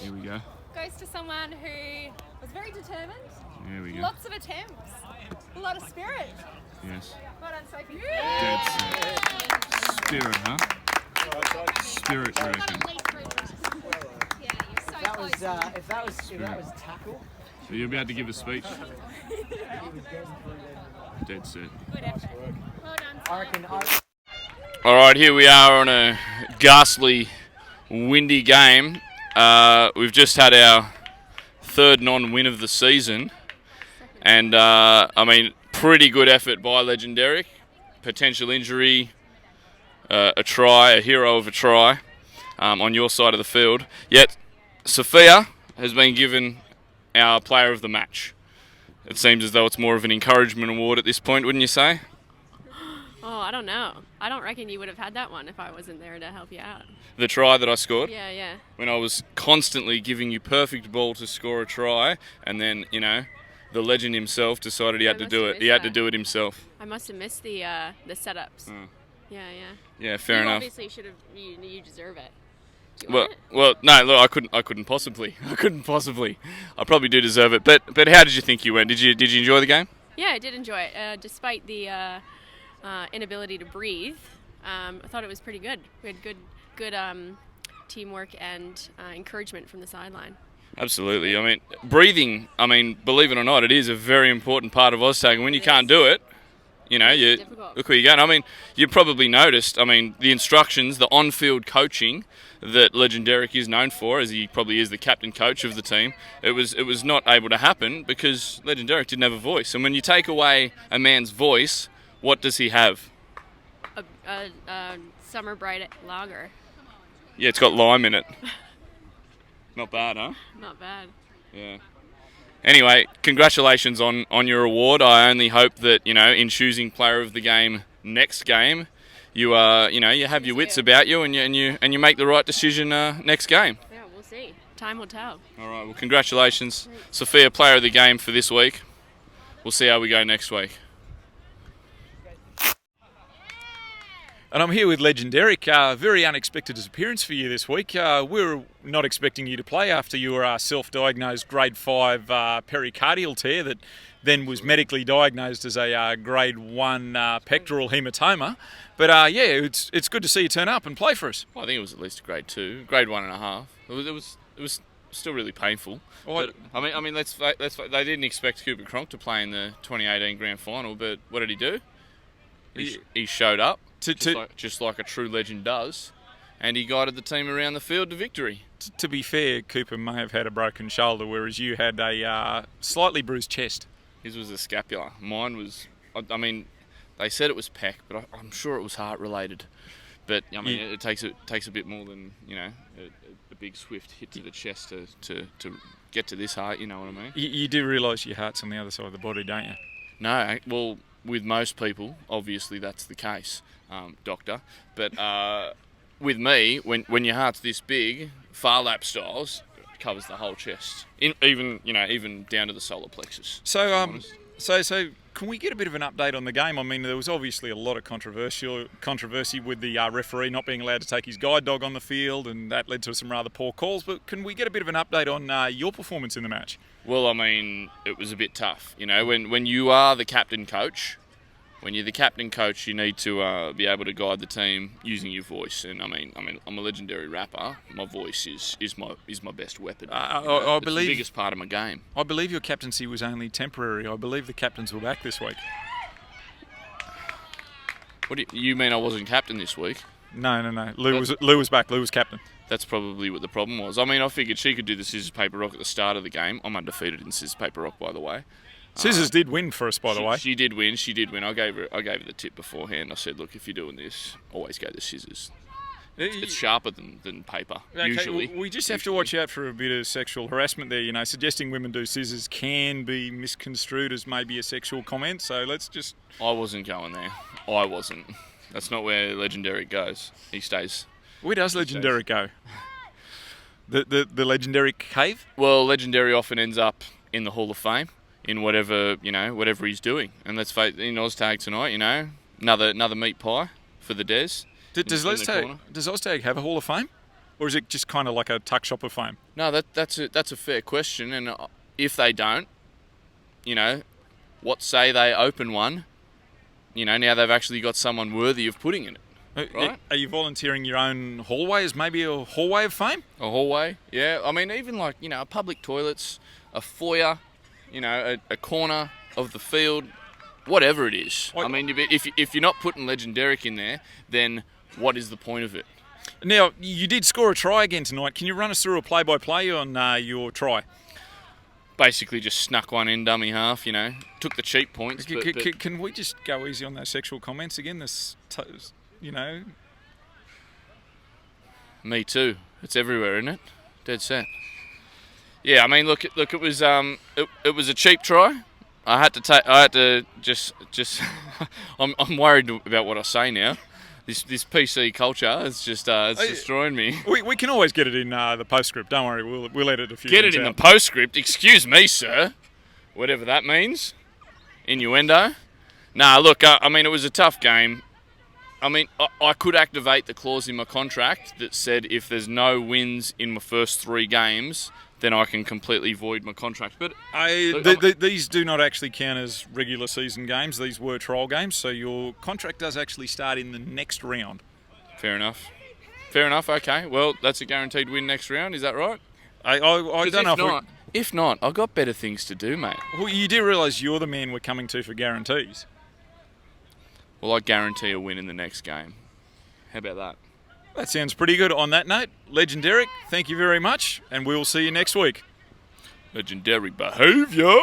Here we go. Goes to someone who was very determined. Here we go. Lots of attempts. A lot of spirit. Yes. Well done, Sophie. Dead set. Spirit, huh? Spirit, you reckon? If that was tackle. So you're about to give a speech? Dead set. Good effort. Well done. I reckon. All right, here we are on a ghastly, windy game. We've just had our third non-win of the season, and pretty good effort by Legendaric. Potential injury, a try, a hero of a try on your side of the field. Yet Sofia has been given our player of the match. It seems as though it's more of an encouragement award at this point, wouldn't you say? Oh, I don't know. I don't reckon you would have had that one if I wasn't there to help you out. The try that I scored? Yeah. When I was constantly giving you perfect ball to score a try, and then, the legend himself decided he had to do it. He had to do it himself. I must have missed the setups. Yeah. Yeah, fair enough. Obviously should have. You deserve it. Do you Well, want it? well, no, look, I couldn't possibly. I probably do deserve it. But how did you think you went? Did you enjoy the game? Yeah, I did enjoy it. Despite the inability to breathe, I thought it was pretty good. We had good teamwork and encouragement from the sideline. Absolutely. I mean, breathing. Believe it or not, it is a very important part of OZTAG. And when you can't do it, you difficult. look where you're going. You probably noticed. The instructions, the on-field coaching that Legendaric is known for, as he probably is the captain coach of the team. It was not able to happen because Legendaric didn't have a voice. And when you take away a man's voice, what does he have? A summer bright lager. Yeah, it's got lime in it. Not bad, huh? Not bad. Yeah. Anyway, congratulations on your award. I only hope that, in choosing player of the game next game, you have your wits about you and you make the right decision next game. Yeah, we'll see. Time will tell. All right. Well, congratulations, Sofia, player of the game for this week. We'll see how we go next week. And I'm here with Legendaric. Very unexpected appearance for you this week. We were not expecting you to play after your self-diagnosed grade 5 pericardial tear that then was medically diagnosed as a grade 1 pectoral hematoma. But it's good to see you turn up and play for us. Well, I think it was at least a grade 2, grade 1.5. It was still really painful. Oh, But, let's they didn't expect Cooper Cronk to play in the 2018 grand final, but what did he do? He showed up. Just like a true legend does, and he guided the team around the field to victory. To be fair, Cooper may have had a broken shoulder, whereas you had a slightly bruised chest. His was a scapula. Mine was, they said it was pec, but I'm sure it was heart related. But it takes a bit more than a big swift hit to the chest to get to this heart. You know what I mean? You do realise your heart's on the other side of the body, don't you? No, well, with most people, obviously that's the case. Doctor, but with me, when your heart's this big, far lap styles, it covers the whole chest, even down to the solar plexus. So can we get a bit of an update on the game? There was obviously a lot of controversy with the referee not being allowed to take his guide dog on the field, and that led to some rather poor calls. But can we get a bit of an update on your performance in the match? Well, it was a bit tough. When you are the captain coach. When you're the captain coach, you need to be able to guide the team using your voice. And I'm a legendary rapper. My voice is my best weapon. I believe the biggest part of my game. I believe your captaincy was only temporary. I believe the captains were back this week. What do you mean? I wasn't captain this week? No. Lou was back. Lou was captain. That's probably what the problem was. I figured she could do the scissors paper rock at the start of the game. I'm undefeated in scissors paper rock, by the way. Scissors did win for us, by the way. She did win. I gave her the tip beforehand. I said, look, if you're doing this, always go the scissors. It's sharper than paper, usually. We just have to watch out for a bit of sexual harassment there. Suggesting women do scissors can be misconstrued as maybe a sexual comment. So let's just... I wasn't going there. I wasn't. That's not where Legendary goes. He stays. Where does Legendary go? The Legendary cave? Well, Legendary often ends up in the Hall of Fame. In whatever he's doing, and let's face in OZTAG tonight, another meat pie for the Des. Does OZTAG have a Hall of Fame? or is it just kind of like a tuck shop of fame? No, that's a fair question, and if they don't, what say they open one? Now they've actually got someone worthy of putting in it. Right? Are you volunteering your own hallway as maybe a hallway of fame? A hallway, yeah. I mean, even like, a public toilets, a foyer, a corner of the field, whatever it is. I mean, if you're not putting Legendaric in there, then what is the point of it? Now, you did score a try again tonight. Can you run us through a play-by-play on your try? Basically just snuck one in dummy half, took the cheap points. Can we just go easy on those sexual comments again? Me too. It's everywhere, isn't it? Dead set. Yeah, I mean, look. It was it was a cheap try. I had to just. I'm worried about what I say now. This PC culture is just it's destroying me. We can always get it in the postscript. Don't worry, we'll edit a few. Get it in the postscript. Excuse me, sir. Whatever that means. Innuendo. Nah, look. I mean, it was a tough game. I mean, I could activate the clause in my contract that said if there's no wins in my first 3 games, then I can completely void my contract. But these do not actually count as regular season games. These were trial games, so your contract does actually start in the next round. Fair enough. Okay. Well, that's a guaranteed win next round. Is that right? I don't know. If not, I've got better things to do, mate. Well, you do realise you're the man we're coming to for guarantees. Well, I guarantee a win in the next game. How about that? That sounds pretty good. On that note, Legendaric, thank you very much, and we'll see you next week. Legendary behaviour.